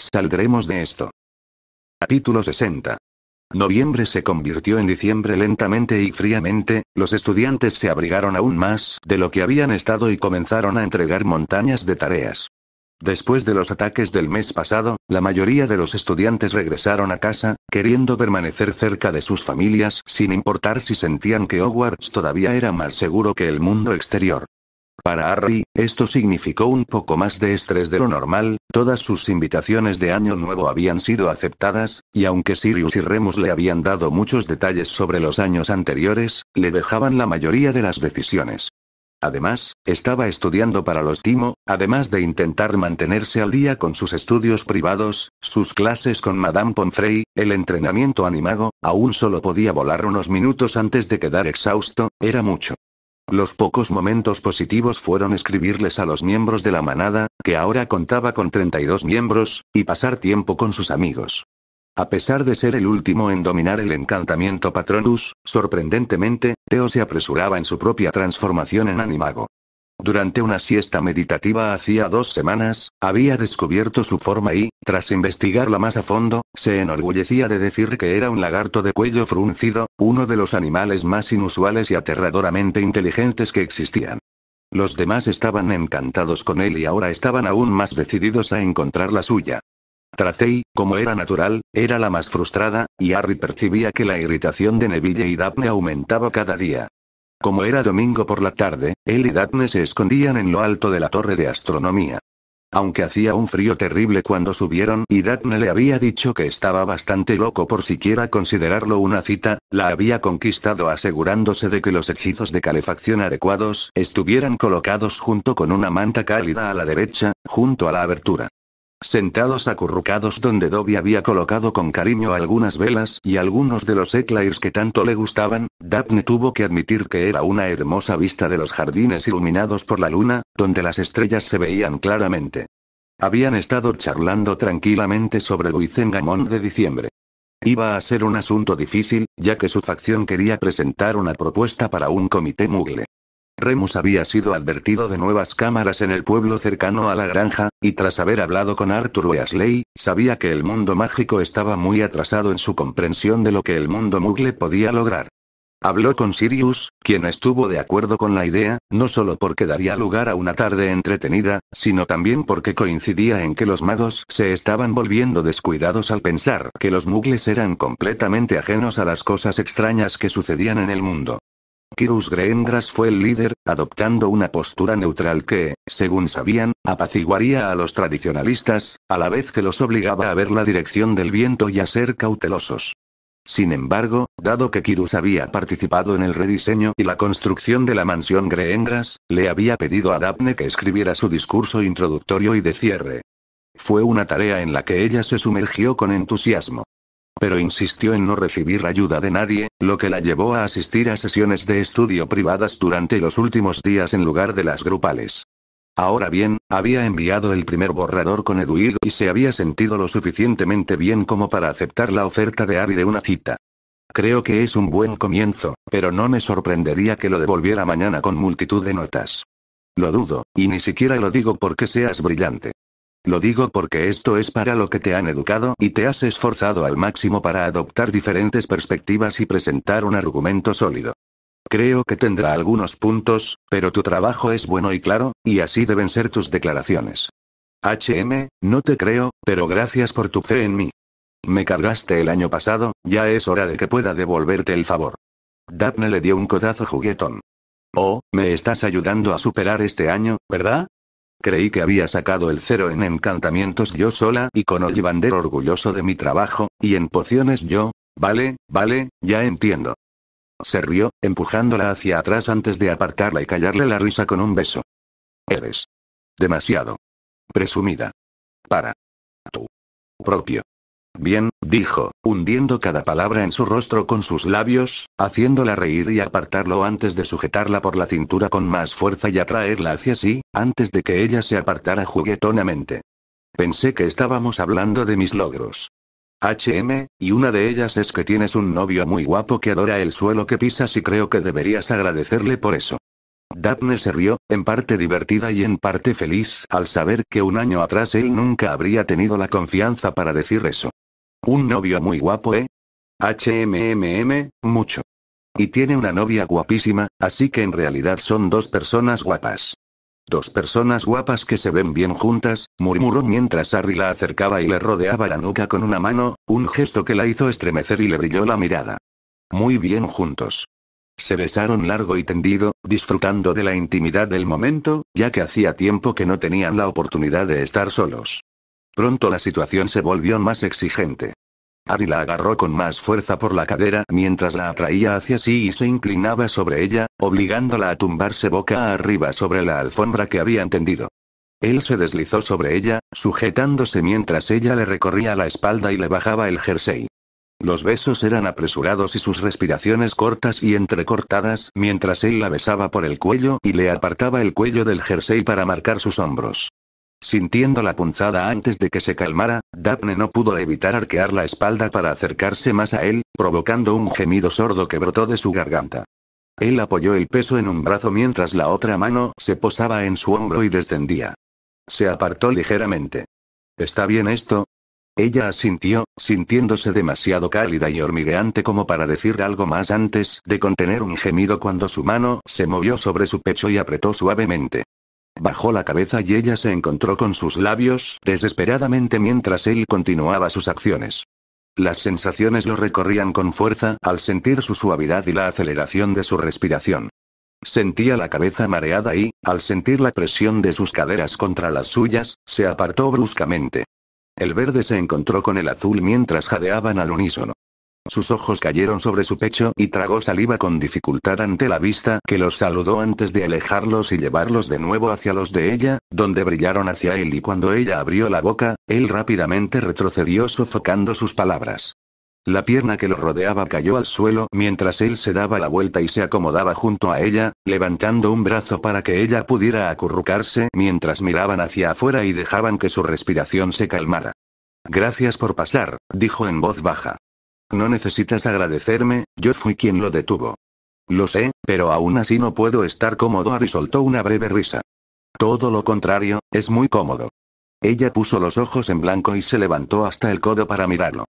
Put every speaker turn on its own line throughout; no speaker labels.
Saldremos de esto. Capítulo 60. Noviembre se convirtió en diciembre lentamente y fríamente, los estudiantes se abrigaron aún más de lo que habían estado y comenzaron a entregar montañas de tareas. Después de los ataques del mes pasado, la mayoría de los estudiantes regresaron a casa, queriendo permanecer cerca de sus familias sin importar si sentían que Hogwarts todavía era más seguro que el mundo exterior. Para Harry, esto significó un poco más de estrés de lo normal, todas sus invitaciones de Año Nuevo habían sido aceptadas, y aunque Sirius y Remus le habían dado muchos detalles sobre los años anteriores, le dejaban la mayoría de las decisiones. Además, estaba estudiando para los Timo, además de intentar mantenerse al día con sus estudios privados, sus clases con Madame Pomfrey, el entrenamiento animago, aún solo podía volar unos minutos antes de quedar exhausto, era mucho. Los pocos momentos positivos fueron escribirles a los miembros de la manada, que ahora contaba con 32 miembros, y pasar tiempo con sus amigos. A pesar de ser el último en dominar el encantamiento Patronus, sorprendentemente, Theo se apresuraba en su propia transformación en animago. Durante una siesta meditativa hacía 2 semanas, había descubierto su forma y, tras investigarla más a fondo, se enorgullecía de decir que era un lagarto de cuello fruncido, uno de los animales más inusuales y aterradoramente inteligentes que existían. Los demás estaban encantados con él y ahora estaban aún más decididos a encontrar la suya. Tracey, como era natural, era la más frustrada, y Harry percibía que la irritación de Neville y Daphne aumentaba cada día. Como era domingo por la tarde, él y Daphne se escondían en lo alto de la torre de astronomía. Aunque hacía un frío terrible cuando subieron y Daphne le había dicho que estaba bastante loco por siquiera considerarlo una cita, la había conquistado asegurándose de que los hechizos de calefacción adecuados estuvieran colocados junto con una manta cálida a la derecha, junto a la abertura. Sentados acurrucados donde Dobby había colocado con cariño algunas velas y algunos de los eclairs que tanto le gustaban, Daphne tuvo que admitir que era una hermosa vista de los jardines iluminados por la luna, donde las estrellas se veían claramente. Habían estado charlando tranquilamente sobre el Wizengamot de diciembre. Iba a ser un asunto difícil, ya que su facción quería presentar una propuesta para un comité Muggle. Remus había sido advertido de nuevas cámaras en el pueblo cercano a la granja, y tras haber hablado con Arthur Weasley, sabía que el mundo mágico estaba muy atrasado en su comprensión de lo que el mundo Muggle podía lograr. Habló con Sirius, quien estuvo de acuerdo con la idea, no solo porque daría lugar a una tarde entretenida, sino también porque coincidía en que los magos se estaban volviendo descuidados al pensar que los Muggles eran completamente ajenos a las cosas extrañas que sucedían en el mundo. Quirrus Greengrass fue el líder, adoptando una postura neutral que, según sabían, apaciguaría a los tradicionalistas, a la vez que los obligaba a ver la dirección del viento y a ser cautelosos. Sin embargo, dado que Quirrus había participado en el rediseño y la construcción de la mansión Greengrass, le había pedido a Daphne que escribiera su discurso introductorio y de cierre. Fue una tarea en la que ella se sumergió con entusiasmo. Pero insistió en no recibir ayuda de nadie, lo que la llevó a asistir a sesiones de estudio privadas durante los últimos días en lugar de las grupales. Ahora bien, había enviado el primer borrador con Edwige y se había sentido lo suficientemente bien como para aceptar la oferta de Harry de una cita. Creo que es un buen comienzo, pero no me sorprendería que lo devolviera mañana con multitud de notas. Lo dudo, y ni siquiera lo digo porque seas brillante. Lo digo porque esto es para lo que te han educado y te has esforzado al máximo para adoptar diferentes perspectivas y presentar un argumento sólido. Creo que tendrá algunos puntos, pero tu trabajo es bueno y claro, y así deben ser tus declaraciones. No te creo, pero gracias por tu fe en mí. Me cargaste el año pasado, ya es hora de que pueda devolverte el favor. Daphne le dio un codazo juguetón. Oh, me estás ayudando a superar este año, ¿verdad? Creí que había sacado el 0 en encantamientos yo sola y con Ollivander orgulloso de mi trabajo, y en pociones yo. Vale, ya entiendo. Se rió, empujándola hacia atrás antes de apartarla y callarle la risa con un beso. Eres demasiado presumida para tu propio bien, dijo, hundiendo cada palabra en su rostro con sus labios, haciéndola reír y apartarlo antes de sujetarla por la cintura con más fuerza y atraerla hacia sí, antes de que ella se apartara juguetonamente. Pensé que estábamos hablando de mis logros. Y una de ellas es que tienes un novio muy guapo que adora el suelo que pisas y creo que deberías agradecerle por eso. Daphne se rió, en parte divertida y en parte feliz, al saber que un año atrás él nunca habría tenido la confianza para decir eso. Un novio muy guapo, ¿eh? Mucho. Y tiene una novia guapísima, así que en realidad son dos personas guapas. Dos personas guapas que se ven bien juntas, murmuró mientras Harry la acercaba y le rodeaba la nuca con una mano, un gesto que la hizo estremecer y le brilló la mirada. Muy bien juntos. Se besaron largo y tendido, disfrutando de la intimidad del momento, ya que hacía tiempo que no tenían la oportunidad de estar solos. Pronto la situación se volvió más exigente. Harry la agarró con más fuerza por la cadera mientras la atraía hacia sí y se inclinaba sobre ella, obligándola a tumbarse boca arriba sobre la alfombra que habían tendido. Él se deslizó sobre ella, sujetándose mientras ella le recorría la espalda y le bajaba el jersey. Los besos eran apresurados y sus respiraciones cortas y entrecortadas mientras él la besaba por el cuello y le apartaba el cuello del jersey para marcar sus hombros. Sintiendo la punzada antes de que se calmara, Daphne no pudo evitar arquear la espalda para acercarse más a él, provocando un gemido sordo que brotó de su garganta. Él apoyó el peso en un brazo mientras la otra mano se posaba en su hombro y descendía. Se apartó ligeramente. ¿Está bien esto? Ella asintió, sintiéndose demasiado cálida y hormigueante como para decir algo más antes de contener un gemido cuando su mano se movió sobre su pecho y apretó suavemente. Bajó la cabeza y ella se encontró con sus labios desesperadamente mientras él continuaba sus acciones. Las sensaciones lo recorrían con fuerza al sentir su suavidad y la aceleración de su respiración. Sentía la cabeza mareada y, al sentir la presión de sus caderas contra las suyas, se apartó bruscamente. El verde se encontró con el azul mientras jadeaban al unísono. Sus ojos cayeron sobre su pecho y tragó saliva con dificultad ante la vista que los saludó antes de alejarlos y llevarlos de nuevo hacia los de ella, donde brillaron hacia él y cuando ella abrió la boca, él rápidamente retrocedió sofocando sus palabras. La pierna que lo rodeaba cayó al suelo mientras él se daba la vuelta y se acomodaba junto a ella, levantando un brazo para que ella pudiera acurrucarse mientras miraban hacia afuera y dejaban que su respiración se calmara. Gracias por pasar, dijo en voz baja. No necesitas agradecerme, yo fui quien lo detuvo. Lo sé, pero aún así no puedo estar cómodo. Harry soltó una breve risa. Todo lo contrario, es muy cómodo. Ella puso los ojos en blanco y se levantó hasta el codo para mirarlo.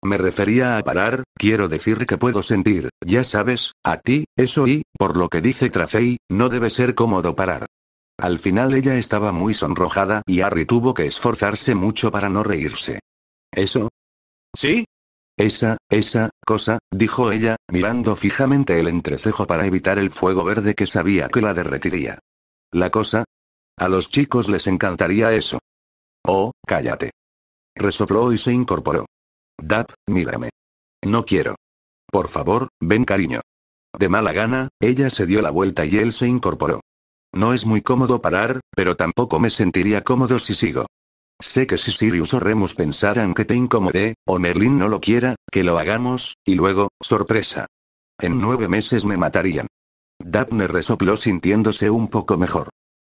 Me refería a parar, quiero decir que puedo sentir, ya sabes, a ti, eso y, por lo que dice Tracey, no debe ser cómodo parar. Al final ella estaba muy sonrojada y Harry tuvo que esforzarse mucho para no reírse. ¿Eso? ¿Sí? Esa cosa, dijo ella, mirando fijamente el entrecejo para evitar el fuego verde que sabía que la derretiría. ¿La cosa? A los chicos les encantaría eso. Oh, cállate. Resopló y se incorporó. Dap, mírame. No quiero. Por favor, ven cariño. De mala gana, ella se dio la vuelta y él se incorporó. No es muy cómodo parar, pero tampoco me sentiría cómodo si sigo. Sé que si Sirius o Remus pensaran que te incomodé, o Merlin no lo quiera, que lo hagamos, y luego, sorpresa. En 9 meses me matarían. Daphne resopló sintiéndose un poco mejor.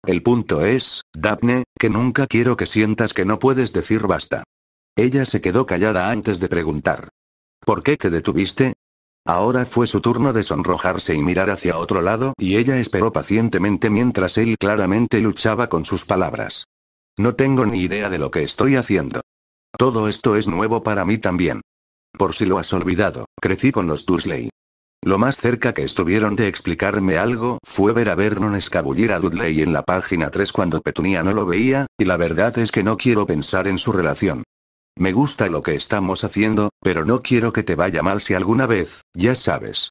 El punto es, Daphne, que nunca quiero que sientas que no puedes decir basta. Ella se quedó callada antes de preguntar. ¿Por qué te detuviste? Ahora fue su turno de sonrojarse y mirar hacia otro lado y ella esperó pacientemente mientras él claramente luchaba con sus palabras. No tengo ni idea de lo que estoy haciendo. Todo esto es nuevo para mí también. Por si lo has olvidado, crecí con los Dursley. Lo más cerca que estuvieron de explicarme algo fue ver a Vernon escabullir a Dudley en la página 3 cuando Petunia no lo veía, y la verdad es que no quiero pensar en su relación. Me gusta lo que estamos haciendo, pero no quiero que te vaya mal si alguna vez, ya sabes.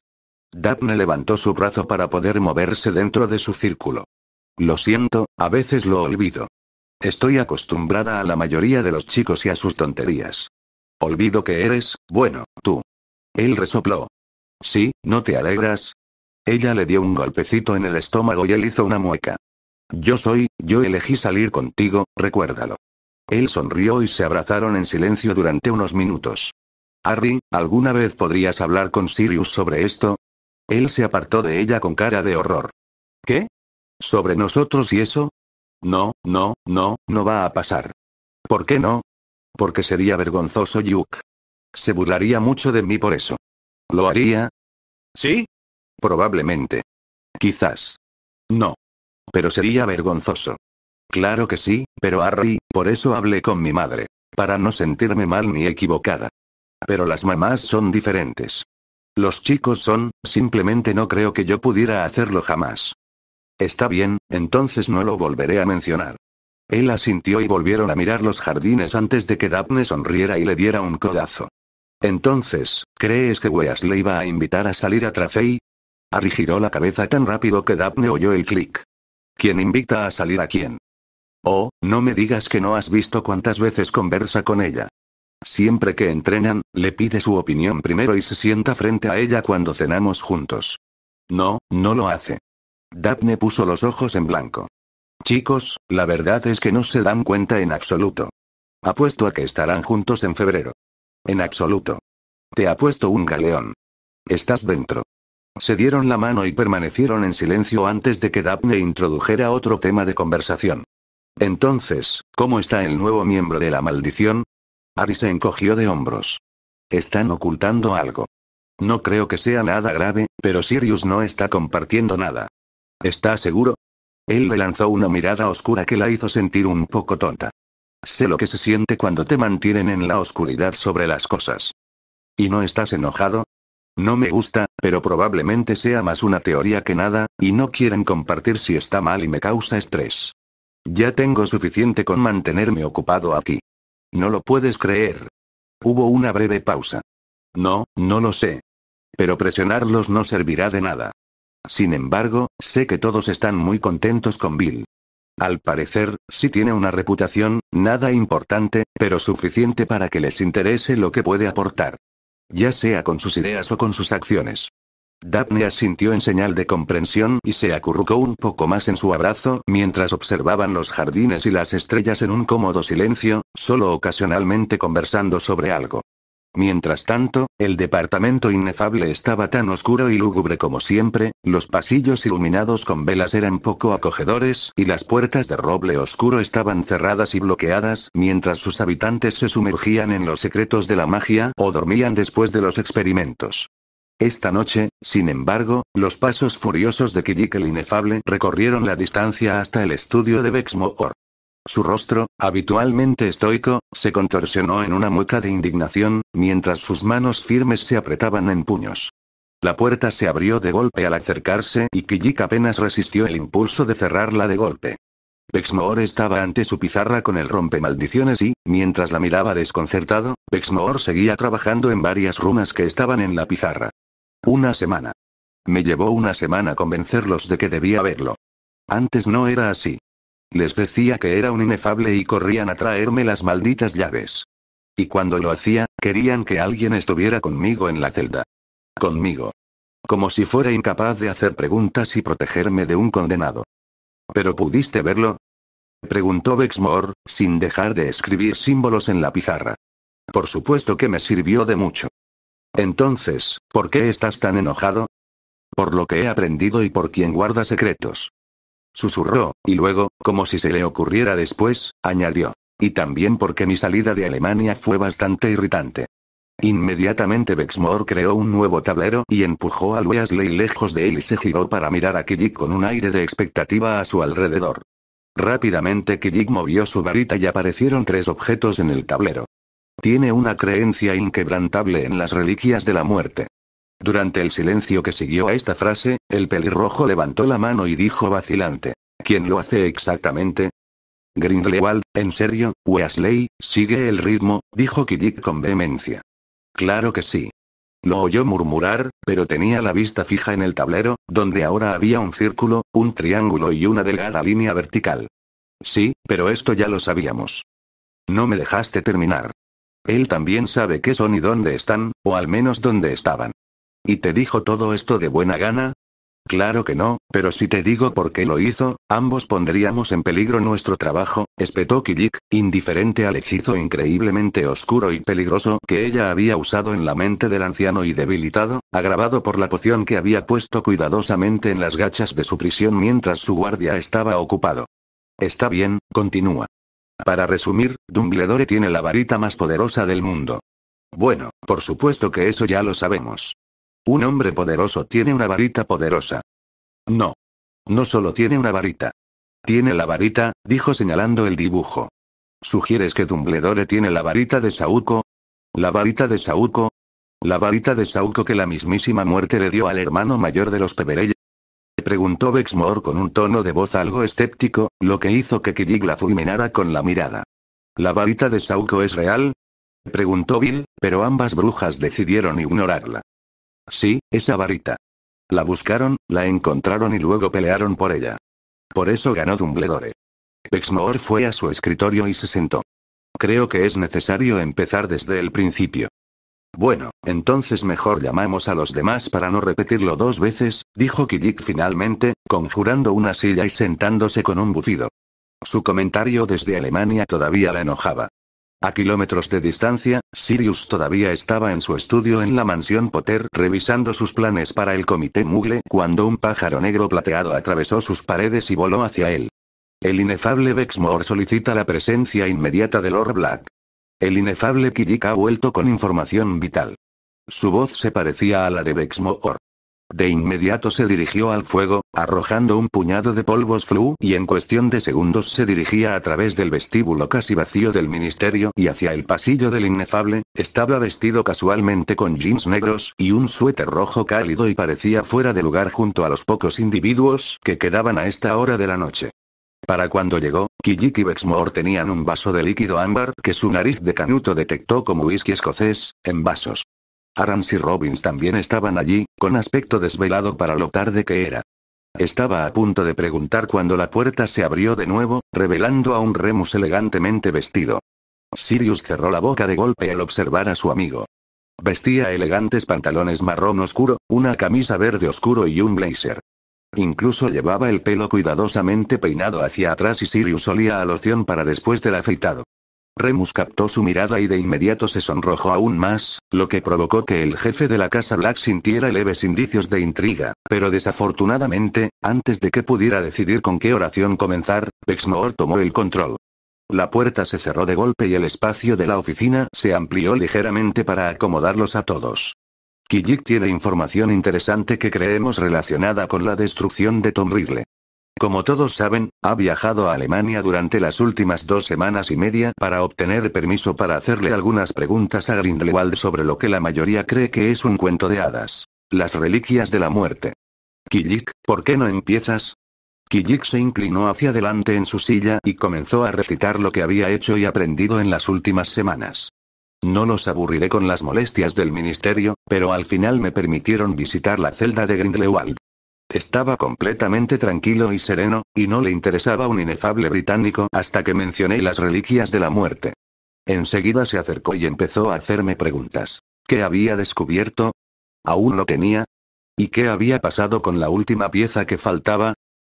Daphne levantó su brazo para poder moverse dentro de su círculo. Lo siento, a veces lo olvido. Estoy acostumbrada a la mayoría de los chicos y a sus tonterías. Olvido que eres, bueno, tú. Él resopló. ¿Sí, no te alegras? Ella le dio un golpecito en el estómago y él hizo una mueca. Yo elegí salir contigo, recuérdalo. Él sonrió y se abrazaron en silencio durante unos minutos. Harry, ¿alguna vez podrías hablar con Sirius sobre esto? Él se apartó de ella con cara de horror. ¿Qué? ¿Sobre nosotros y eso? No va a pasar. ¿Por qué no? Porque sería vergonzoso, Yuk. Se burlaría mucho de mí por eso. ¿Lo haría? ¿Sí? Probablemente. Quizás. No. Pero sería vergonzoso. Claro que sí, pero Harry, por eso hablé con mi madre. Para no sentirme mal ni equivocada. Pero las mamás son diferentes. Los chicos son, simplemente no creo que yo pudiera hacerlo jamás. Está bien, entonces no lo volveré a mencionar. Él asintió y volvieron a mirar los jardines antes de que Daphne sonriera y le diera un codazo. Entonces, ¿crees que Weasley va a invitar a salir a Tracey? Harry giró la cabeza tan rápido que Daphne oyó el clic. ¿Quién invita a salir a quién? Oh, no me digas que no has visto cuántas veces conversa con ella. Siempre que entrenan, le pide su opinión primero y se sienta frente a ella cuando cenamos juntos. No, no lo hace. Daphne puso los ojos en blanco. Chicos, la verdad es que no se dan cuenta en absoluto. Apuesto a que estarán juntos en febrero. En absoluto. Te apuesto un galeón. Estás dentro. Se dieron la mano y permanecieron en silencio antes de que Daphne introdujera otro tema de conversación. Entonces, ¿cómo está el nuevo miembro de la maldición? Harry se encogió de hombros. Están ocultando algo. No creo que sea nada grave, pero Sirius no está compartiendo nada. ¿Está seguro? Él le lanzó una mirada oscura que la hizo sentir un poco tonta. Sé lo que se siente cuando te mantienen en la oscuridad sobre las cosas. ¿Y no estás enojado? No me gusta, pero probablemente sea más una teoría que nada, y no quieren compartir si está mal y me causa estrés. Ya tengo suficiente con mantenerme ocupado aquí. No lo puedes creer. Hubo una breve pausa. No, no lo sé. Pero presionarlos no servirá de nada. Sin embargo, sé que todos están muy contentos con Bill. Al parecer, sí tiene una reputación, nada importante, pero suficiente para que les interese lo que puede aportar. Ya sea con sus ideas o con sus acciones. Daphne asintió en señal de comprensión y se acurrucó un poco más en su abrazo mientras observaban los jardines y las estrellas en un cómodo silencio, solo ocasionalmente conversando sobre algo. Mientras tanto, el departamento inefable estaba tan oscuro y lúgubre como siempre, los pasillos iluminados con velas eran poco acogedores y las puertas de roble oscuro estaban cerradas y bloqueadas mientras sus habitantes se sumergían en los secretos de la magia o dormían después de los experimentos. Esta noche, sin embargo, los pasos furiosos de Kijik el inefable recorrieron la distancia hasta el estudio de Bexmoor. Su rostro, habitualmente estoico, se contorsionó en una mueca de indignación, mientras sus manos firmes se apretaban en puños. La puerta se abrió de golpe al acercarse y Kijik apenas resistió el impulso de cerrarla de golpe. Bexmoor estaba ante su pizarra con el rompemaldiciones y, mientras la miraba desconcertado, Bexmoor seguía trabajando en varias runas que estaban en la pizarra. Una semana. Me llevó una semana convencerlos de que debía verlo. Antes no era así. Les decía que era un inefable y corrían a traerme las malditas llaves. Y cuando lo hacía, querían que alguien estuviera conmigo en la celda. Conmigo. Como si fuera incapaz de hacer preguntas y protegerme de un condenado. ¿Pero pudiste verlo? Preguntó Bexmoor, sin dejar de escribir símbolos en la pizarra. Por supuesto que me sirvió de mucho. Entonces, ¿por qué estás tan enojado? Por lo que he aprendido y por quien guarda secretos. Susurró, y luego, como si se le ocurriera después, añadió. Y también porque mi salida de Alemania fue bastante irritante. Inmediatamente Bexmoor creó un nuevo tablero y empujó a Weasley lejos de él y se giró para mirar a Kijik con un aire de expectativa a su alrededor. Rápidamente Kijik movió su varita y aparecieron 3 objetos en el tablero. Tiene una creencia inquebrantable en las reliquias de la muerte. Durante el silencio que siguió a esta frase, el pelirrojo levantó la mano y dijo vacilante. ¿Quién lo hace exactamente? Grindelwald, en serio, Weasley, sigue el ritmo, dijo Kijik con vehemencia. Claro que sí. Lo oyó murmurar, pero tenía la vista fija en el tablero, donde ahora había un círculo, un triángulo y una delgada línea vertical. Sí, pero esto ya lo sabíamos. No me dejaste terminar. Él también sabe qué son y dónde están, o al menos dónde estaban. ¿Y te dijo todo esto de buena gana? Claro que no, pero si te digo por qué lo hizo, ambos pondríamos en peligro nuestro trabajo, espetó Kijik, indiferente al hechizo increíblemente oscuro y peligroso que ella había usado en la mente del anciano y debilitado, agravado por la poción que había puesto cuidadosamente en las gachas de su prisión mientras su guardia estaba ocupado. Está bien, continúa. Para resumir, Dumbledore tiene la varita más poderosa del mundo. Bueno, por supuesto que eso ya lo sabemos. Un hombre poderoso tiene una varita poderosa. No. No solo tiene una varita. Tiene la varita, dijo señalando el dibujo. ¿Sugieres que Dumbledore tiene la varita de Saúco? ¿La varita de Saúco? ¿La varita de Saúco que la mismísima muerte le dio al hermano mayor de los Peverell? Preguntó Bexmore con un tono de voz algo escéptico, lo que hizo que Quirrell la fulminara con la mirada. ¿La varita de Saúco es real? Preguntó Bill, pero ambas brujas decidieron ignorarla. Sí, esa varita. La buscaron, la encontraron y luego pelearon por ella. Por eso ganó Dumbledore. Bexmore fue a su escritorio y se sentó. Creo que es necesario empezar desde el principio. Bueno, entonces mejor llamamos a los demás para no repetirlo 2 veces, dijo Quirrell finalmente, conjurando una silla y sentándose con un bufido. Su comentario desde Alemania todavía la enojaba. A kilómetros de distancia, Sirius todavía estaba en su estudio en la mansión Potter revisando sus planes para el comité Muggle cuando un pájaro negro plateado atravesó sus paredes y voló hacia él. El inefable Bexmore solicita la presencia inmediata de Lord Black. El inefable Quirrell ha vuelto con información vital. Su voz se parecía a la de Bexmore. De inmediato se dirigió al fuego, arrojando un puñado de polvos flu y en cuestión de segundos se dirigía a través del vestíbulo casi vacío del ministerio y hacia el pasillo del inefable. Estaba vestido casualmente con jeans negros y un suéter rojo cálido y parecía fuera de lugar junto a los pocos individuos que quedaban a esta hora de la noche. Para cuando llegó, Quirrell y Bexmore tenían un vaso de líquido ámbar que su nariz de canuto detectó como whisky escocés, en vasos. Arrans y Robbins también estaban allí, con aspecto desvelado para lo tarde que era. Estaba a punto de preguntar cuando la puerta se abrió de nuevo, revelando a un Remus elegantemente vestido. Sirius cerró la boca de golpe al observar a su amigo. Vestía elegantes pantalones marrón oscuro, una camisa verde oscuro y un blazer. Incluso llevaba el pelo cuidadosamente peinado hacia atrás y Sirius olía a loción para después del afeitado. Remus captó su mirada y de inmediato se sonrojó aún más, lo que provocó que el jefe de la casa Black sintiera leves indicios de intriga, pero desafortunadamente, antes de que pudiera decidir con qué oración comenzar, Bexmore tomó el control. La puerta se cerró de golpe y el espacio de la oficina se amplió ligeramente para acomodarlos a todos. Quirrell tiene información interesante que creemos relacionada con la destrucción de Tom Riddle. Como todos saben, ha viajado a Alemania durante las últimas 2 semanas y media para obtener permiso para hacerle algunas preguntas a Grindelwald sobre lo que la mayoría cree que es un cuento de hadas. Las reliquias de la muerte. Quirrell, ¿por qué no empiezas? Quirrell se inclinó hacia adelante en su silla y comenzó a recitar lo que había hecho y aprendido en las últimas semanas. No los aburriré con las molestias del ministerio, pero al final me permitieron visitar la celda de Grindelwald. Estaba completamente tranquilo y sereno, y no le interesaba un inefable británico hasta que mencioné las reliquias de la muerte. Enseguida se acercó y empezó a hacerme preguntas. ¿Qué había descubierto? ¿Aún lo tenía? ¿Y qué había pasado con la última pieza que faltaba?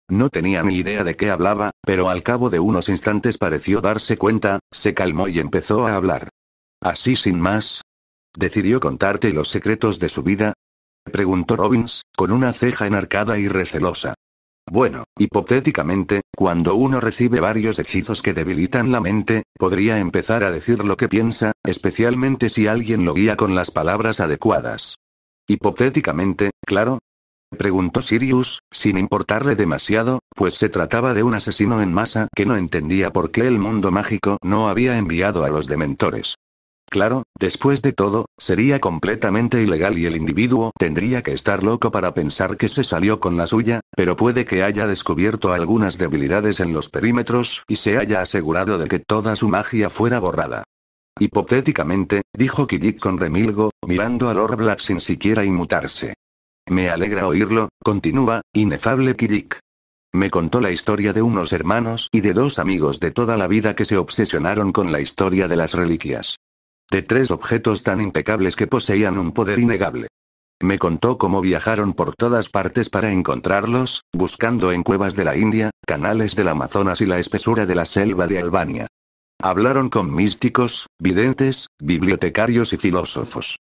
No tenía ni idea de qué hablaba, pero al cabo de unos instantes pareció darse cuenta, se calmó y empezó a hablar. Así sin más. ¿Decidió contarte los secretos de su vida? Preguntó Robbins, con una ceja enarcada y recelosa. Bueno, hipotéticamente, cuando uno recibe varios hechizos que debilitan la mente, podría empezar a decir lo que piensa, especialmente si alguien lo guía con las palabras adecuadas. Hipotéticamente, claro. Preguntó Sirius, sin importarle demasiado, pues se trataba de un asesino en masa que no entendía por qué el mundo mágico no había enviado a los dementores. Claro, después de todo, sería completamente ilegal y el individuo tendría que estar loco para pensar que se salió con la suya, pero puede que haya descubierto algunas debilidades en los perímetros y se haya asegurado de que toda su magia fuera borrada. Hipotéticamente, dijo Quirrell con remilgo, mirando a Lord Black sin siquiera inmutarse. Me alegra oírlo, continúa, inefable Quirrell. Me contó la historia de unos hermanos y de 2 amigos de toda la vida que se obsesionaron con la historia de las reliquias. De 3 objetos tan impecables que poseían un poder innegable. Me contó cómo viajaron por todas partes para encontrarlos, buscando en cuevas de la India, canales del Amazonas y la espesura de la selva de Albania. Hablaron con místicos, videntes, bibliotecarios y filósofos.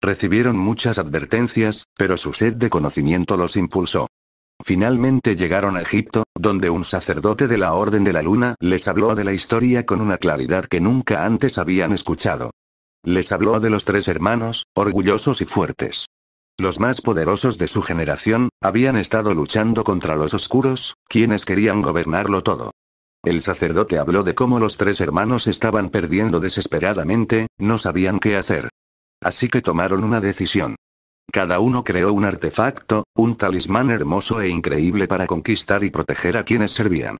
Recibieron muchas advertencias, pero su sed de conocimiento los impulsó. Finalmente llegaron a Egipto, donde un sacerdote de la Orden de la Luna les habló de la historia con una claridad que nunca antes habían escuchado. Les habló de los 3 hermanos, orgullosos y fuertes. Los más poderosos de su generación, habían estado luchando contra los oscuros, quienes querían gobernarlo todo. El sacerdote habló de cómo los tres hermanos estaban perdiendo desesperadamente, no sabían qué hacer. Así que tomaron una decisión. Cada uno creó un artefacto, un talismán hermoso e increíble para conquistar y proteger a quienes servían.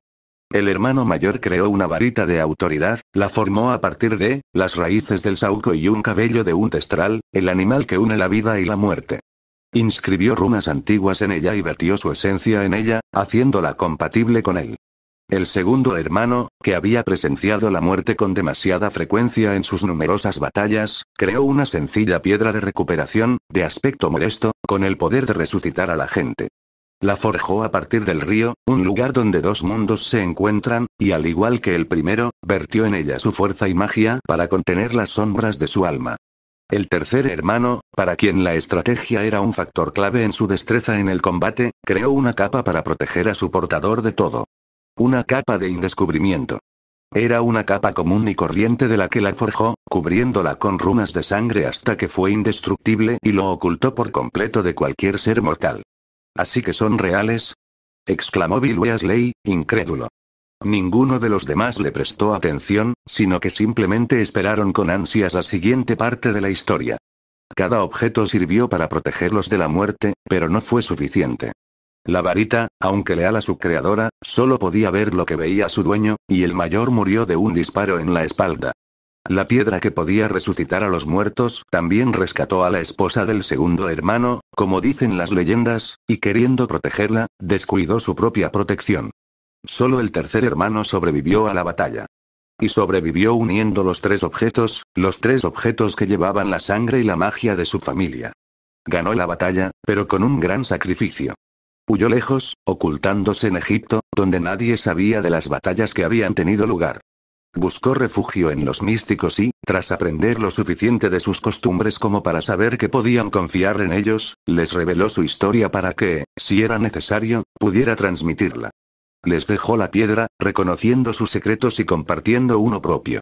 El hermano mayor creó una varita de autoridad, la formó a partir de las raíces del saúco y un cabello de un testral, el animal que une la vida y la muerte. Inscribió runas antiguas en ella y vertió su esencia en ella, haciéndola compatible con él. El segundo hermano, que había presenciado la muerte con demasiada frecuencia en sus numerosas batallas, creó una sencilla piedra de recuperación, de aspecto modesto, con el poder de resucitar a la gente. La forjó a partir del río, un lugar donde dos mundos se encuentran, y al igual que el primero, vertió en ella su fuerza y magia para contener las sombras de su alma. El tercer hermano, para quien la estrategia era un factor clave en su destreza en el combate, creó una capa para proteger a su portador de todo. Una capa de indescubrimiento. Era una capa común y corriente de la que la forjó, cubriéndola con runas de sangre hasta que fue indestructible y lo ocultó por completo de cualquier ser mortal. ¿Así que son reales?, exclamó Bill Weasley, incrédulo. Ninguno de los demás le prestó atención, sino que simplemente esperaron con ansias la siguiente parte de la historia. Cada objeto sirvió para protegerlos de la muerte, pero no fue suficiente. La varita, aunque leal a su creadora, solo podía ver lo que veía su dueño, y el mayor murió de un disparo en la espalda. La piedra que podía resucitar a los muertos, también rescató a la esposa del segundo hermano, como dicen las leyendas, y queriendo protegerla, descuidó su propia protección. Solo el tercer hermano sobrevivió a la batalla. Y sobrevivió uniendo los tres objetos que llevaban la sangre y la magia de su familia. Ganó la batalla, pero con un gran sacrificio. Huyó lejos, ocultándose en Egipto, donde nadie sabía de las batallas que habían tenido lugar. Buscó refugio en los místicos y, tras aprender lo suficiente de sus costumbres como para saber que podían confiar en ellos, les reveló su historia para que, si era necesario, pudiera transmitirla. Les dejó la piedra, reconociendo sus secretos y compartiendo uno propio.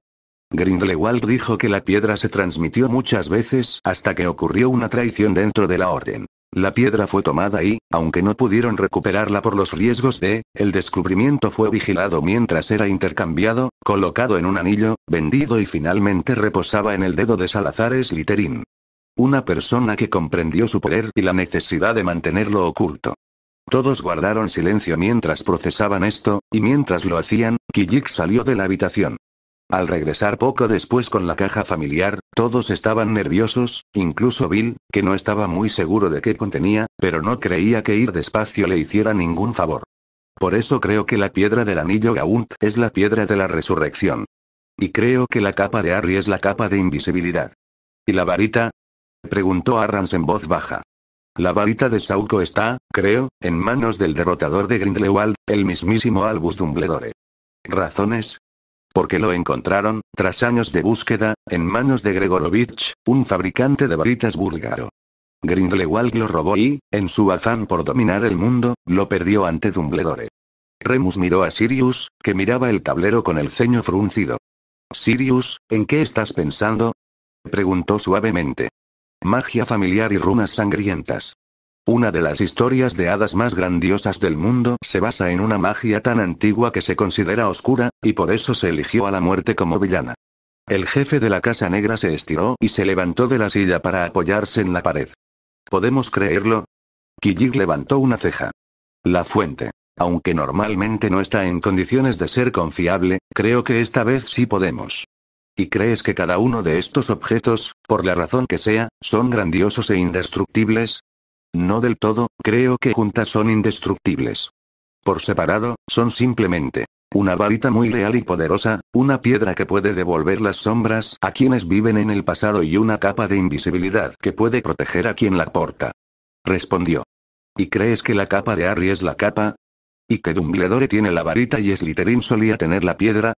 Grindelwald dijo que la piedra se transmitió muchas veces hasta que ocurrió una traición dentro de la orden. La piedra fue tomada y, aunque no pudieron recuperarla por los riesgos de el descubrimiento, fue vigilado mientras era intercambiado, colocado en un anillo, vendido y finalmente reposaba en el dedo de Salazar Slytherin. Una persona que comprendió su poder y la necesidad de mantenerlo oculto. Todos guardaron silencio mientras procesaban esto, y mientras lo hacían, Kijik salió de la habitación. Al regresar poco después con la caja familiar, todos estaban nerviosos, incluso Bill, que no estaba muy seguro de qué contenía, pero no creía que ir despacio le hiciera ningún favor. Por eso creo que la piedra del anillo Gaunt es la piedra de la resurrección. Y creo que la capa de Harry es la capa de invisibilidad. ¿Y la varita?, preguntó Arrans en voz baja. La varita de Saúco está, creo, en manos del derrotador de Grindelwald, el mismísimo Albus Dumbledore. ¿Razones? Porque lo encontraron, tras años de búsqueda, en manos de Gregorovich, un fabricante de varitas búlgaro. Grindelwald lo robó y, en su afán por dominar el mundo, lo perdió ante Dumbledore. Remus miró a Sirius, que miraba el tablero con el ceño fruncido. «Sirius, ¿en qué estás pensando?», preguntó suavemente. «Magia familiar y runas sangrientas. Una de las historias de hadas más grandiosas del mundo se basa en una magia tan antigua que se considera oscura, y por eso se eligió a la muerte como villana». El jefe de la Casa Negra se estiró y se levantó de la silla para apoyarse en la pared. ¿Podemos creerlo? Kijik levantó una ceja. La fuente. Aunque normalmente no está en condiciones de ser confiable, creo que esta vez sí podemos. ¿Y crees que cada uno de estos objetos, por la razón que sea, son grandiosos e indestructibles? No del todo, creo que juntas son indestructibles. Por separado, son simplemente una varita muy leal y poderosa, una piedra que puede devolver las sombras a quienes viven en el pasado y una capa de invisibilidad que puede proteger a quien la porta. Respondió. ¿Y crees que la capa de Harry es la capa? ¿Y que Dumbledore tiene la varita y Slytherin solía tener la piedra?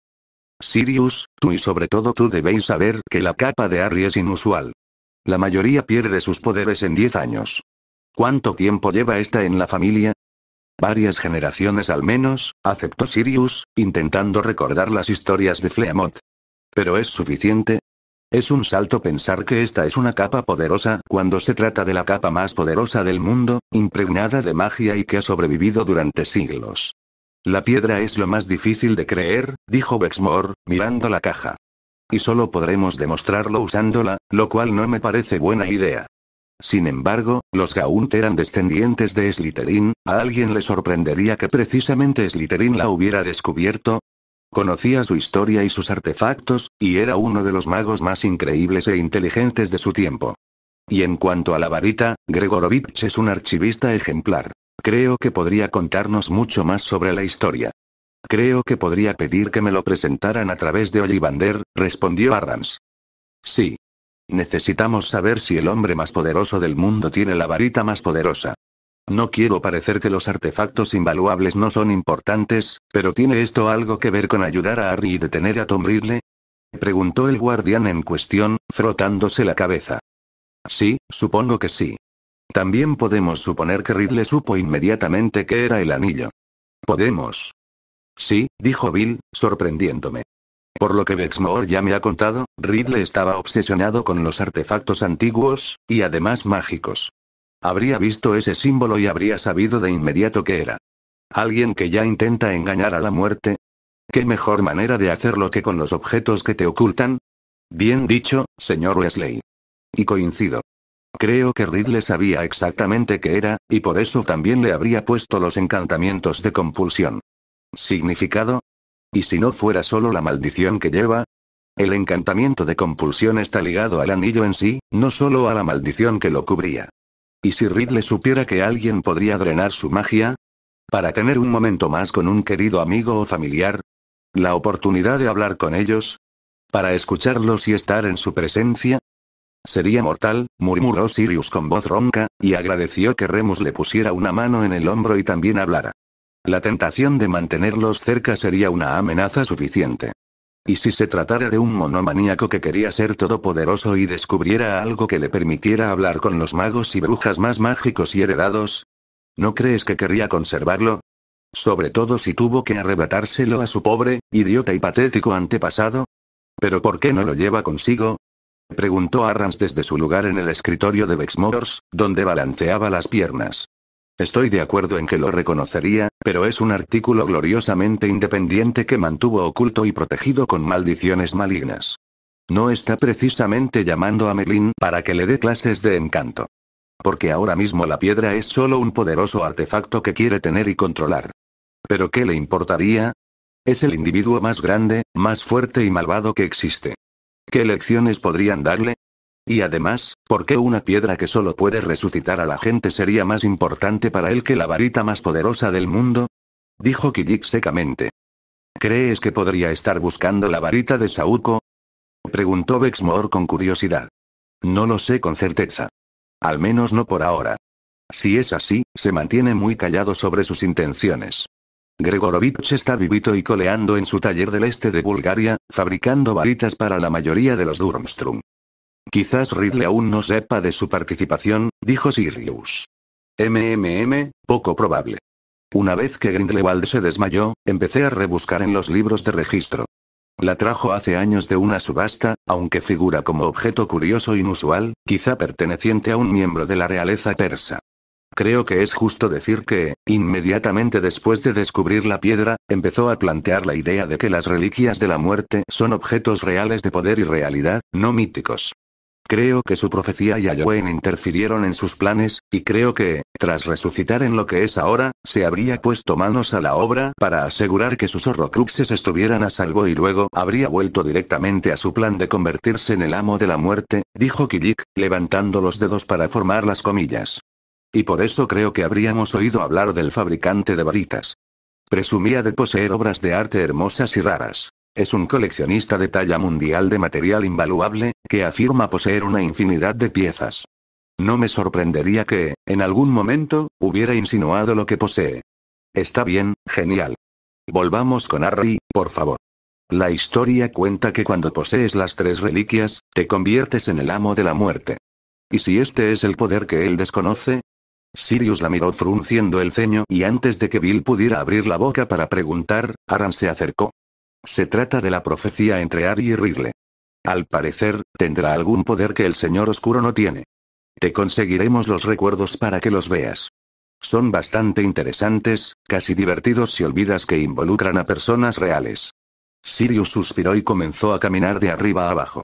Sirius, tú y sobre todo tú debéis saber que la capa de Harry es inusual. La mayoría pierde sus poderes en 10 años. ¿Cuánto tiempo lleva esta en la familia? Varias generaciones al menos, aceptó Sirius, intentando recordar las historias de Fleamot. ¿Pero es suficiente? Es un salto pensar que esta es una capa poderosa cuando se trata de la capa más poderosa del mundo, impregnada de magia y que ha sobrevivido durante siglos. La piedra es lo más difícil de creer, dijo Bexmore, mirando la caja. Y solo podremos demostrarlo usándola, lo cual no me parece buena idea. Sin embargo, los Gaunt eran descendientes de Slytherin, ¿a alguien le sorprendería que precisamente Slytherin la hubiera descubierto? Conocía su historia y sus artefactos, y era uno de los magos más increíbles e inteligentes de su tiempo. Y en cuanto a la varita, Gregorovich es un archivista ejemplar. Creo que podría contarnos mucho más sobre la historia. Creo que podría pedir que me lo presentaran a través de Ollivander, respondió Arrans. Sí. Necesitamos saber si el hombre más poderoso del mundo tiene la varita más poderosa. No quiero parecer que los artefactos invaluables no son importantes, pero ¿tiene esto algo que ver con ayudar a Harry y detener a Tom Riddle? Preguntó el guardián en cuestión, frotándose la cabeza. Sí, supongo que sí. También podemos suponer que Riddle supo inmediatamente que era el anillo. ¿Podemos? Sí, dijo Bill, sorprendiéndome. Por lo que Bexmore ya me ha contado, Riddle estaba obsesionado con los artefactos antiguos, y además mágicos. Habría visto ese símbolo y habría sabido de inmediato qué era. ¿Alguien que ya intenta engañar a la muerte? ¿Qué mejor manera de hacerlo que con los objetos que te ocultan? Bien dicho, señor Weasley. Y coincido. Creo que Riddle sabía exactamente qué era, y por eso también le habría puesto los encantamientos de compulsión. ¿Significado? ¿Y si no fuera solo la maldición que lleva? El encantamiento de compulsión está ligado al anillo en sí, no solo a la maldición que lo cubría. ¿Y si Riddle supiera que alguien podría drenar su magia? ¿Para tener un momento más con un querido amigo o familiar? ¿La oportunidad de hablar con ellos? ¿Para escucharlos y estar en su presencia? Sería mortal, murmuró Sirius con voz ronca, y agradeció que Remus le pusiera una mano en el hombro y también hablara. La tentación de mantenerlos cerca sería una amenaza suficiente. ¿Y si se tratara de un monomaníaco que quería ser todopoderoso y descubriera algo que le permitiera hablar con los magos y brujas más mágicos y heredados? ¿No crees que querría conservarlo? Sobre todo si tuvo que arrebatárselo a su pobre, idiota y patético antepasado. ¿Pero por qué no lo lleva consigo? Preguntó Arrans desde su lugar en el escritorio de Bexmores, donde balanceaba las piernas. Estoy de acuerdo en que lo reconocería, pero es un artículo gloriosamente independiente que mantuvo oculto y protegido con maldiciones malignas. No está precisamente llamando a Merlin para que le dé clases de encanto. Porque ahora mismo la piedra es solo un poderoso artefacto que quiere tener y controlar. ¿Pero qué le importaría? Es el individuo más grande, más fuerte y malvado que existe. ¿Qué lecciones podrían darle? Y además, ¿por qué una piedra que solo puede resucitar a la gente sería más importante para él que la varita más poderosa del mundo? Dijo Kijik secamente. ¿Crees que podría estar buscando la varita de Saúco? Preguntó Bexmore con curiosidad. No lo sé con certeza. Al menos no por ahora. Si es así, se mantiene muy callado sobre sus intenciones. Gregorovich está vivito y coleando en su taller del este de Bulgaria, fabricando varitas para la mayoría de los Durmstrang. Quizás Riddle aún no sepa de su participación, dijo Sirius. Poco probable. Una vez que Grindelwald se desmayó, empecé a rebuscar en los libros de registro. La trajo hace años de una subasta, aunque figura como objeto curioso inusual, quizá perteneciente a un miembro de la realeza persa. Creo que es justo decir que, inmediatamente después de descubrir la piedra, empezó a plantear la idea de que las reliquias de la muerte son objetos reales de poder y realidad, no míticos. Creo que su profecía y Owen interfirieron en sus planes, y creo que, tras resucitar en lo que es ahora, se habría puesto manos a la obra para asegurar que sus horrocruxes estuvieran a salvo y luego habría vuelto directamente a su plan de convertirse en el amo de la muerte, dijo Kijik, levantando los dedos para formar las comillas. Y por eso creo que habríamos oído hablar del fabricante de varitas. Presumía de poseer obras de arte hermosas y raras. Es un coleccionista de talla mundial de material invaluable, que afirma poseer una infinidad de piezas. No me sorprendería que, en algún momento, hubiera insinuado lo que posee. Está bien, genial. Volvamos con Harry, por favor. La historia cuenta que cuando posees las 3 reliquias, te conviertes en el amo de la muerte. ¿Y si este es el poder que él desconoce? Sirius la miró frunciendo el ceño y antes de que Bill pudiera abrir la boca para preguntar, Aran se acercó. Se trata de la profecía entre Harry y Riddle. Al parecer, tendrá algún poder que el Señor Oscuro no tiene. Te conseguiremos los recuerdos para que los veas. Son bastante interesantes, casi divertidos si olvidas que involucran a personas reales. Sirius suspiró y comenzó a caminar de arriba a abajo.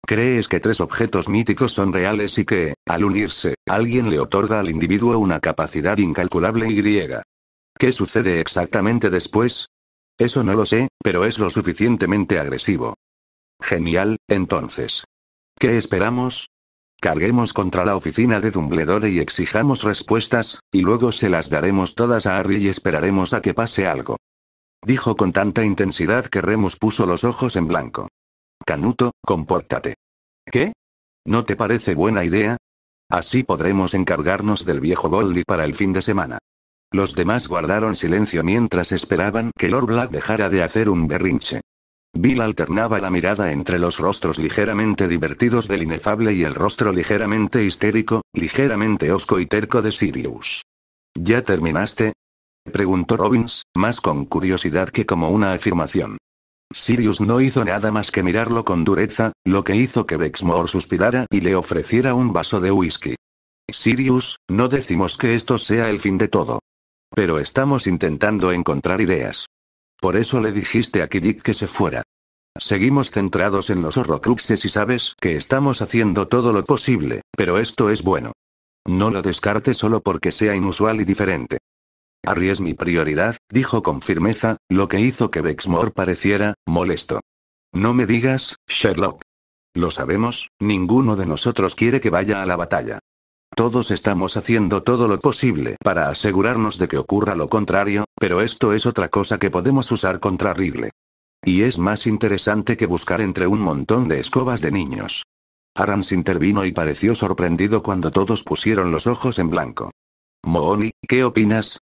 ¿Crees que 3 objetos míticos son reales y que, al unirse, alguien le otorga al individuo una capacidad incalculable y? ¿Qué sucede exactamente después? Eso no lo sé, pero es lo suficientemente agresivo. Genial, entonces. ¿Qué esperamos? Carguemos contra la oficina de Dumbledore y exijamos respuestas, y luego se las daremos todas a Harry y esperaremos a que pase algo. Dijo con tanta intensidad que Remus puso los ojos en blanco. Canuto, compórtate. ¿Qué? ¿No te parece buena idea? Así podremos encargarnos del viejo Goldie para el fin de semana. Los demás guardaron silencio mientras esperaban que Lord Black dejara de hacer un berrinche. Bill alternaba la mirada entre los rostros ligeramente divertidos del inefable y el rostro ligeramente histérico, ligeramente hosco y terco de Sirius. ¿Ya terminaste? Preguntó Robbins, más con curiosidad que como una afirmación. Sirius no hizo nada más que mirarlo con dureza, lo que hizo que Bexmore suspirara y le ofreciera un vaso de whisky. Sirius, no decimos que esto sea el fin de todo. Pero estamos intentando encontrar ideas. Por eso le dijiste a Kiddick que se fuera. Seguimos centrados en los Horrocruxes y sabes que estamos haciendo todo lo posible, pero esto es bueno. No lo descartes solo porque sea inusual y diferente. Harry es mi prioridad, dijo con firmeza, lo que hizo que Bexmore pareciera molesto. No me digas, Sherlock. Lo sabemos, ninguno de nosotros quiere que vaya a la batalla. Todos estamos haciendo todo lo posible para asegurarnos de que ocurra lo contrario, pero esto es otra cosa que podemos usar contra Ridley. Y es más interesante que buscar entre un montón de escobas de niños. Arrans intervino y pareció sorprendido cuando todos pusieron los ojos en blanco. Moony, ¿qué opinas?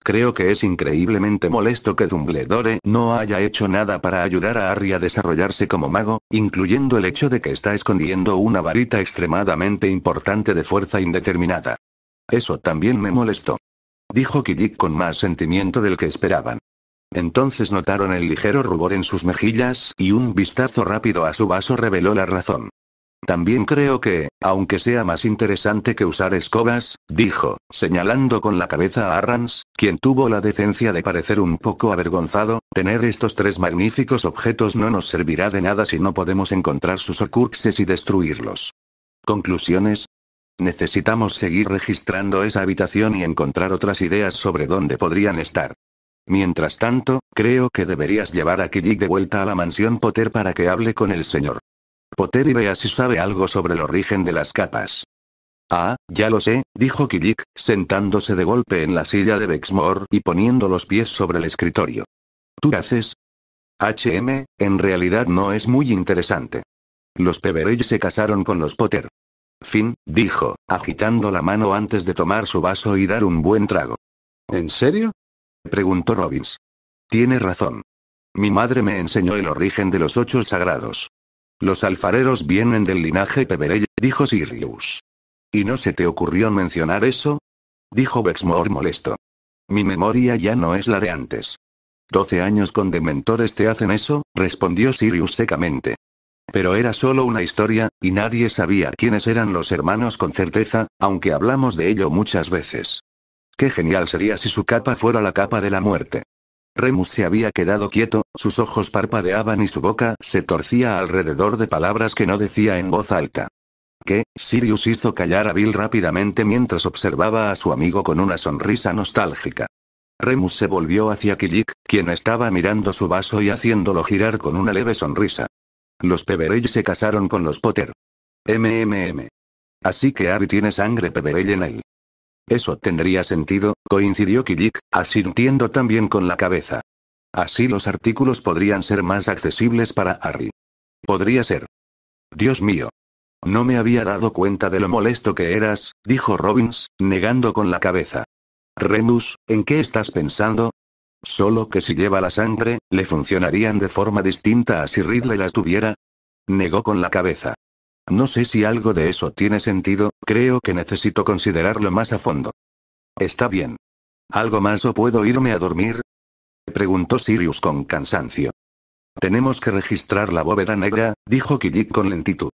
Creo que es increíblemente molesto que Dumbledore no haya hecho nada para ayudar a Harry a desarrollarse como mago, incluyendo el hecho de que está escondiendo una varita extremadamente importante de fuerza indeterminada. Eso también me molestó. Dijo Kiddick con más sentimiento del que esperaban. Entonces notaron el ligero rubor en sus mejillas y un vistazo rápido a su vaso reveló la razón. También creo que, aunque sea más interesante que usar escobas, dijo, señalando con la cabeza a Arrans, quien tuvo la decencia de parecer un poco avergonzado, tener estos 3 magníficos objetos no nos servirá de nada si no podemos encontrar sus Horcruxes y destruirlos. ¿Conclusiones? Necesitamos seguir registrando esa habitación y encontrar otras ideas sobre dónde podrían estar. Mientras tanto, creo que deberías llevar a Kiddick de vuelta a la mansión Potter para que hable con el señor Potter y vea si sabe algo sobre el origen de las capas. Ah, ya lo sé, dijo Kiddick, sentándose de golpe en la silla de Bexmore y poniendo los pies sobre el escritorio. ¿Tú qué haces? En realidad no es muy interesante. Los Peverell se casaron con los Potter. Fin, dijo, agitando la mano antes de tomar su vaso y dar un buen trago. ¿En serio? Preguntó Robbins. Tiene razón. Mi madre me enseñó el origen de los 8 sagrados. Los alfareros vienen del linaje Peverell, dijo Sirius. ¿Y no se te ocurrió mencionar eso? Dijo Bexmore molesto. Mi memoria ya no es la de antes. 12 años con dementores te hacen eso, respondió Sirius secamente. Pero era solo una historia, y nadie sabía quiénes eran los hermanos con certeza, aunque hablamos de ello muchas veces. Qué genial sería si su capa fuera la capa de la muerte. Remus se había quedado quieto, sus ojos parpadeaban y su boca se torcía alrededor de palabras que no decía en voz alta. ¿Qué? Sirius hizo callar a Bill rápidamente mientras observaba a su amigo con una sonrisa nostálgica. Remus se volvió hacia Kiddick, quien estaba mirando su vaso y haciéndolo girar con una leve sonrisa. Los Peverell se casaron con los Potter. Así que Harry tiene sangre Peverell en él. Eso tendría sentido, coincidió Kiddick, asintiendo también con la cabeza. Así los artículos podrían ser más accesibles para Harry. Podría ser. Dios mío. No me había dado cuenta de lo molesto que eras, dijo Robbins, negando con la cabeza. Remus, ¿en qué estás pensando? Solo que si lleva la sangre, le funcionarían de forma distinta a si Ridley las tuviera. Negó con la cabeza. No sé si algo de eso tiene sentido, creo que necesito considerarlo más a fondo. Está bien. ¿Algo más o puedo irme a dormir? Preguntó Sirius con cansancio. Tenemos que registrar la bóveda negra, dijo Kijik con lentitud.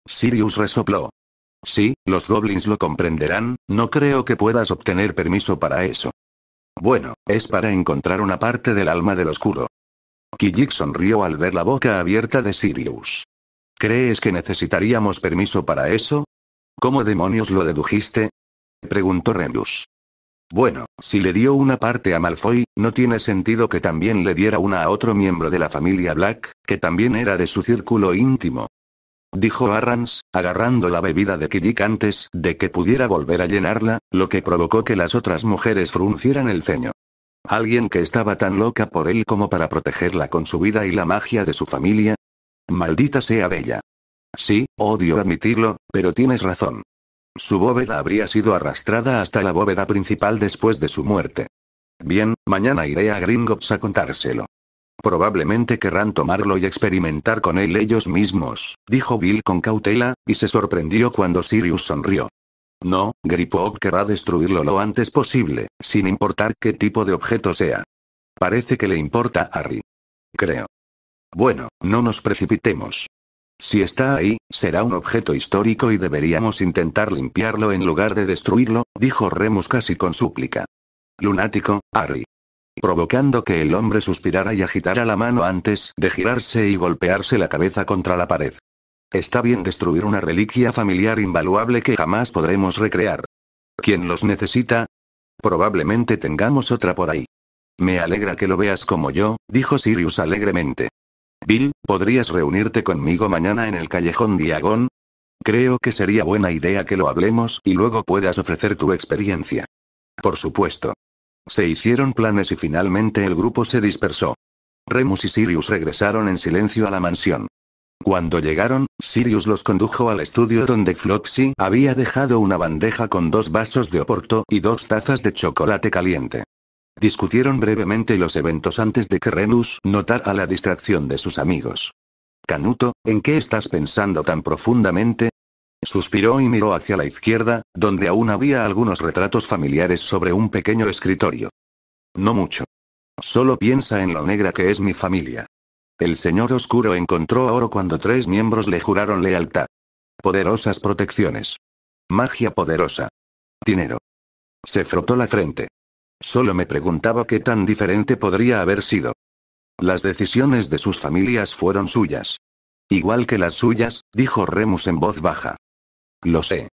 Sirius resopló. Sí, los goblins lo comprenderán, no creo que puedas obtener permiso para eso. Bueno, es para encontrar una parte del alma del oscuro. Kijik sonrió al ver la boca abierta de Sirius. ¿Crees que necesitaríamos permiso para eso? ¿Cómo demonios lo dedujiste? Preguntó Remus. Bueno, si le dio una parte a Malfoy, no tiene sentido que también le diera una a otro miembro de la familia Black, que también era de su círculo íntimo. Dijo Arrans, agarrando la bebida de Kijik antes de que pudiera volver a llenarla, lo que provocó que las otras mujeres fruncieran el ceño. ¿Alguien que estaba tan loca por él como para protegerla con su vida y la magia de su familia? Maldita sea Bella. Sí, odio admitirlo, pero tienes razón. Su bóveda habría sido arrastrada hasta la bóveda principal después de su muerte. Bien, mañana iré a Gringotts a contárselo. Probablemente querrán tomarlo y experimentar con él ellos mismos, dijo Bill con cautela, y se sorprendió cuando Sirius sonrió. No, Griphook querrá destruirlo lo antes posible, sin importar qué tipo de objeto sea. Parece que le importa a Harry. Creo. Bueno, no nos precipitemos. Si está ahí, será un objeto histórico y deberíamos intentar limpiarlo en lugar de destruirlo, dijo Remus casi con súplica. Lunático, Harry. Provocando que el hombre suspirara y agitara la mano antes de girarse y golpearse la cabeza contra la pared. Está bien destruir una reliquia familiar invaluable que jamás podremos recrear. ¿Quién los necesita? Probablemente tengamos otra por ahí. Me alegra que lo veas como yo, dijo Sirius alegremente. Bill, ¿podrías reunirte conmigo mañana en el callejón Diagon? Creo que sería buena idea que lo hablemos y luego puedas ofrecer tu experiencia. Por supuesto. Se hicieron planes y finalmente el grupo se dispersó. Remus y Sirius regresaron en silencio a la mansión. Cuando llegaron, Sirius los condujo al estudio donde Flopsy había dejado una bandeja con 2 vasos de oporto y 2 tazas de chocolate caliente. Discutieron brevemente los eventos antes de que Remus notara la distracción de sus amigos. Canuto, ¿en qué estás pensando tan profundamente? Suspiró y miró hacia la izquierda, donde aún había algunos retratos familiares sobre un pequeño escritorio. No mucho. Solo piensa en lo negra que es mi familia. El Señor Oscuro encontró a Oro cuando 3 miembros le juraron lealtad. Poderosas protecciones. Magia poderosa. Dinero. Se frotó la frente. Solo me preguntaba qué tan diferente podría haber sido. Las decisiones de sus familias fueron suyas. Igual que las suyas, dijo Remus en voz baja. Lo sé.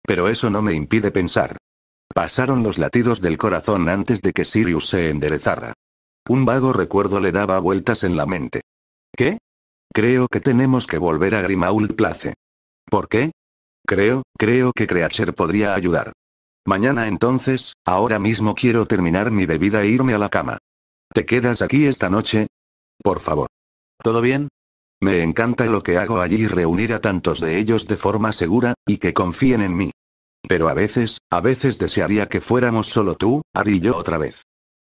Pero eso no me impide pensar. Pasaron los latidos del corazón antes de que Sirius se enderezara. Un vago recuerdo le daba vueltas en la mente. ¿Qué? Creo que tenemos que volver a Grimmauld Place. ¿Por qué? Creo que Creature podría ayudar. Mañana entonces, ahora mismo quiero terminar mi bebida e irme a la cama. ¿Te quedas aquí esta noche? Por favor. ¿Todo bien? Me encanta lo que hago allí y reunir a tantos de ellos de forma segura, y que confíen en mí. Pero a veces desearía que fuéramos solo tú, Harry y yo otra vez.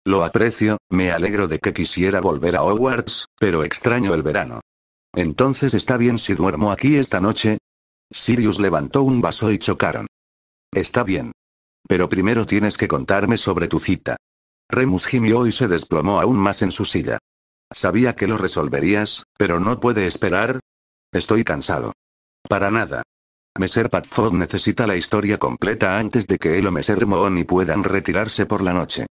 Lo aprecio, me alegro de que quisiera volver a Hogwarts, pero extraño el verano. Entonces ¿está bien si duermo aquí esta noche? Sirius levantó un vaso y chocaron. Está bien. Pero primero tienes que contarme sobre tu cita. Remus gimió y se desplomó aún más en su silla. Sabía que lo resolverías, pero no puede esperar. Estoy cansado. Para nada. Messer Padfoot necesita la historia completa antes de que él o Messer Mahoney puedan retirarse por la noche.